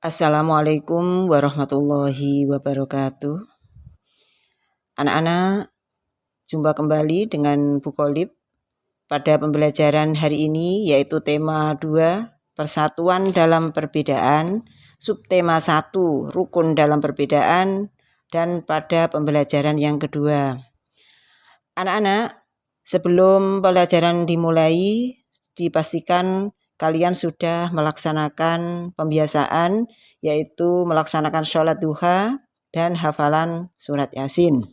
Assalamualaikum warahmatullahi wabarakatuh. Anak-anak, jumpa kembali dengan Bu Kolib pada pembelajaran hari ini, yaitu tema 2, persatuan dalam perbedaan, subtema 1, rukun dalam perbedaan, dan pada pembelajaran yang kedua. Anak-anak, sebelum pembelajaran dimulai, dipastikan kalian sudah melaksanakan pembiasaan, yaitu melaksanakan sholat duha dan hafalan surat Yasin.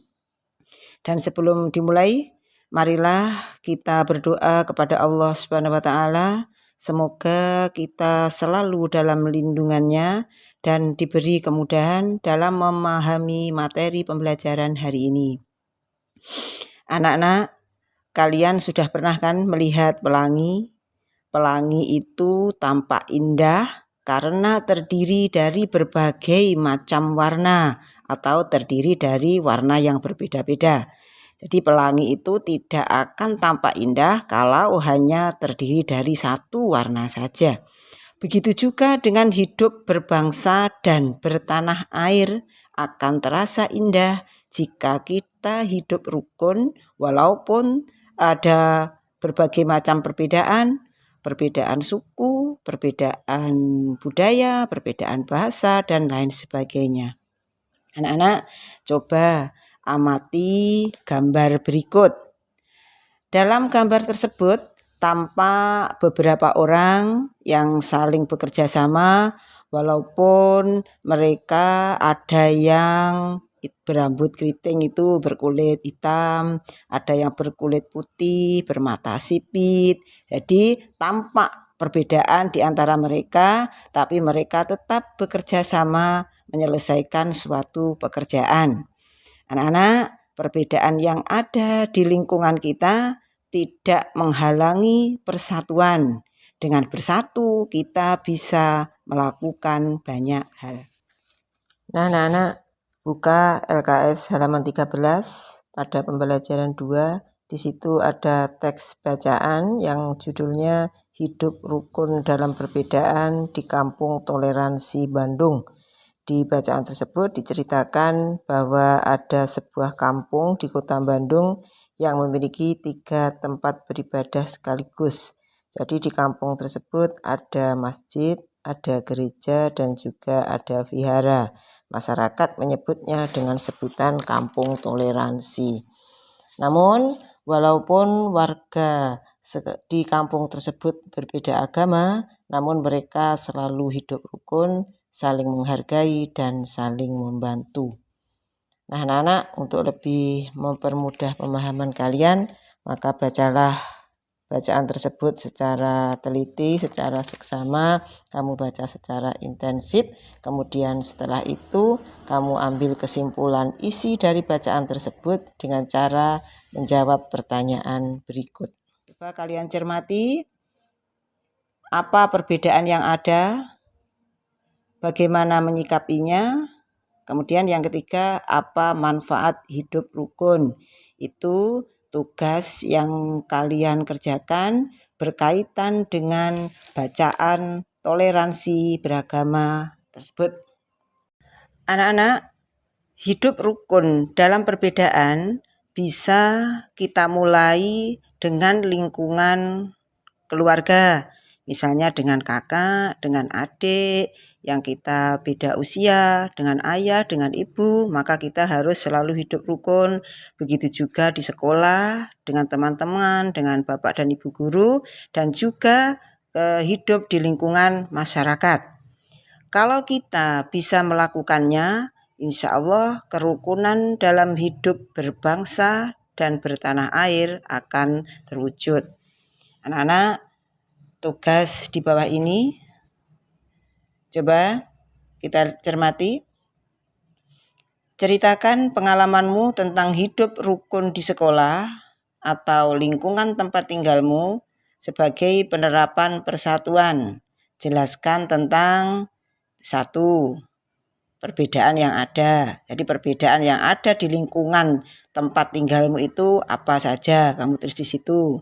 Dan sebelum dimulai, marilah kita berdoa kepada Allah Subhanahu wa Ta'ala. Semoga kita selalu dalam lindungannya dan diberi kemudahan dalam memahami materi pembelajaran hari ini. Anak-anak, kalian sudah pernah kan melihat pelangi? Pelangi itu tampak indah karena terdiri dari berbagai macam warna atau terdiri dari warna yang berbeda-beda. Jadi pelangi itu tidak akan tampak indah kalau hanya terdiri dari satu warna saja. Begitu juga dengan hidup berbangsa dan bertanah air akan terasa indah jika kita hidup rukun walaupun ada berbagai macam perbedaan suku, perbedaan budaya, perbedaan bahasa, dan lain sebagainya. Anak-anak, coba amati gambar berikut. Dalam gambar tersebut tampak beberapa orang yang saling bekerja sama, walaupun mereka ada yang berambut keriting itu berkulit hitam, ada yang berkulit putih, bermata sipit. Jadi tampak perbedaan di antara mereka, tapi mereka tetap bekerja sama menyelesaikan suatu pekerjaan. Anak-anak, perbedaan yang ada di lingkungan kita tidak menghalangi persatuan. Dengan bersatu kita bisa melakukan banyak hal. Nah, anak-anak, buka LKS halaman 13 pada pembelajaran 2. Di situ ada teks bacaan yang judulnya Hidup Rukun dalam Perbedaan di Kampung Toleransi Bandung. Di bacaan tersebut diceritakan bahwa ada sebuah kampung di kota Bandung yang memiliki 3 tempat beribadah sekaligus. Jadi di kampung tersebut ada masjid, ada gereja, dan juga ada vihara. Masyarakat menyebutnya dengan sebutan kampung toleransi. Namun, walaupun warga di kampung tersebut berbeda agama, namun mereka selalu hidup rukun, saling menghargai, dan saling membantu. Nah, anak-anak, untuk lebih mempermudah pemahaman kalian, maka bacalah bacaan tersebut secara teliti, secara seksama, kamu baca secara intensif, kemudian setelah itu kamu ambil kesimpulan isi dari bacaan tersebut dengan cara menjawab pertanyaan berikut. Coba kalian cermati, apa perbedaan yang ada, bagaimana menyikapinya, kemudian yang ketiga, apa manfaat hidup rukun. Itu tugas yang kalian kerjakan berkaitan dengan bacaan toleransi beragama tersebut. Anak-anak, hidup rukun dalam perbedaan bisa kita mulai dengan lingkungan keluarga, misalnya dengan kakak, dengan adik, yang kita beda usia, dengan ayah, dengan ibu, maka kita harus selalu hidup rukun. Begitu juga di sekolah, dengan teman-teman, dengan bapak dan ibu guru, dan juga hidup di lingkungan masyarakat. Kalau kita bisa melakukannya, insya Allah kerukunan dalam hidup berbangsa dan bertanah air akan terwujud. Anak-anak, tugas di bawah ini coba kita cermati. Ceritakan pengalamanmu tentang hidup rukun di sekolah atau lingkungan tempat tinggalmu sebagai penerapan persatuan. Jelaskan tentang 1. Perbedaan yang ada. Jadi perbedaan yang ada di lingkungan tempat tinggalmu itu apa saja, kamu tulis di situ.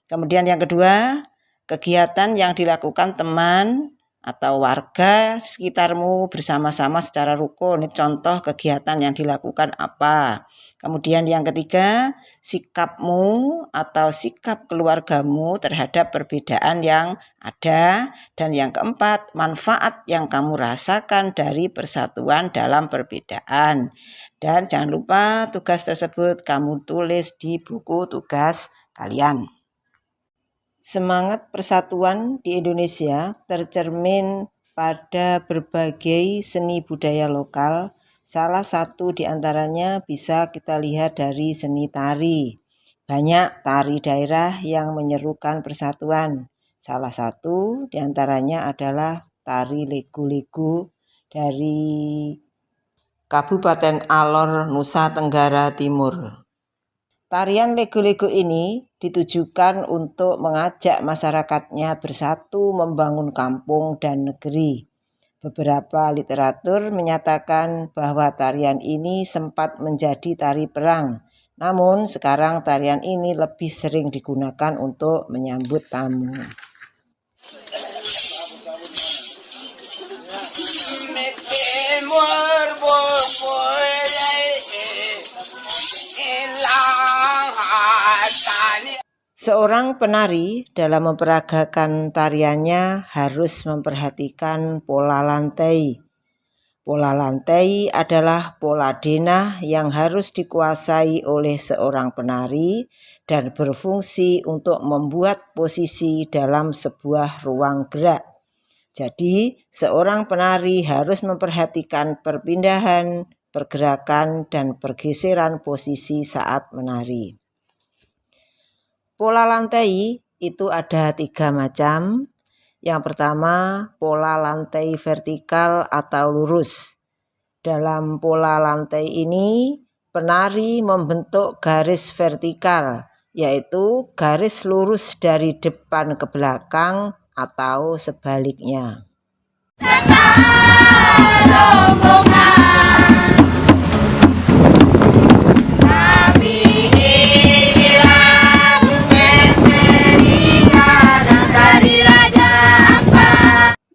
Kemudian yang kedua, kegiatan yang dilakukan teman atau warga sekitarmu bersama-sama secara rukun. Ini contoh kegiatan yang dilakukan apa. Kemudian yang ketiga, sikapmu atau sikap keluargamu terhadap perbedaan yang ada. Dan yang keempat, manfaat yang kamu rasakan dari persatuan dalam perbedaan. Dan jangan lupa tugas tersebut kamu tulis di buku tugas kalian. Semangat persatuan di Indonesia tercermin pada berbagai seni budaya lokal. Salah satu di antaranya bisa kita lihat dari seni tari. Banyak tari daerah yang menyerukan persatuan. Salah satu di antaranya adalah tari legu-legu dari Kabupaten Alor, Nusa Tenggara Timur. Tarian legu-legu ini ditujukan untuk mengajak masyarakatnya bersatu membangun kampung dan negeri. Beberapa literatur menyatakan bahwa tarian ini sempat menjadi tari perang. Namun sekarang tarian ini lebih sering digunakan untuk menyambut tamu. Seorang penari dalam memperagakan tariannya harus memperhatikan pola lantai. Pola lantai adalah pola denah yang harus dikuasai oleh seorang penari dan berfungsi untuk membuat posisi dalam sebuah ruang gerak. Jadi, seorang penari harus memperhatikan perpindahan, pergerakan, dan pergeseran posisi saat menari. Pola lantai itu ada 3 macam. Yang pertama, pola lantai vertikal atau lurus. Dalam pola lantai ini, penari membentuk garis vertikal, yaitu garis lurus dari depan ke belakang atau sebaliknya.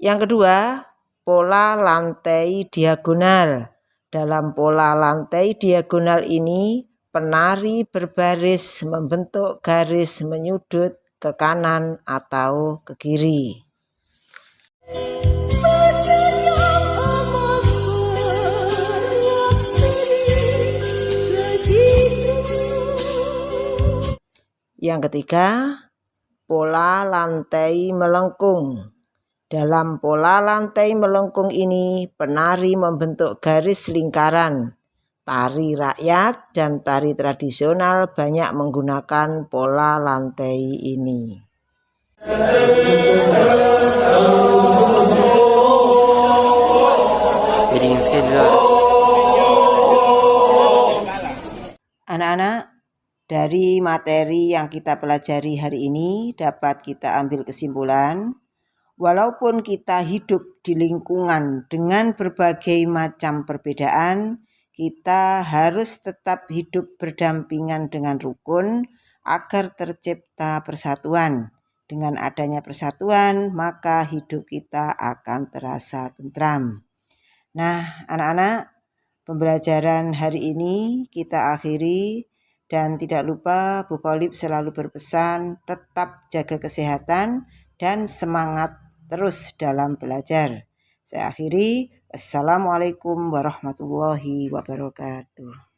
Yang kedua, pola lantai diagonal. Dalam pola lantai diagonal ini, penari berbaris membentuk garis menyudut ke kanan atau ke kiri. Yang ketiga, pola lantai melengkung. Dalam pola lantai melengkung ini, penari membentuk garis lingkaran. Tari rakyat dan tari tradisional banyak menggunakan pola lantai ini. Anak-anak, dari materi yang kita pelajari hari ini dapat kita ambil kesimpulan. Walaupun kita hidup di lingkungan dengan berbagai macam perbedaan, kita harus tetap hidup berdampingan dengan rukun agar tercipta persatuan. Dengan adanya persatuan, maka hidup kita akan terasa tentram. Nah, anak-anak, pembelajaran hari ini kita akhiri. Dan tidak lupa Bu Kholib selalu berpesan tetap jaga kesehatan dan semangat terus dalam belajar. Saya akhiri. Assalamualaikum warahmatullahi wabarakatuh.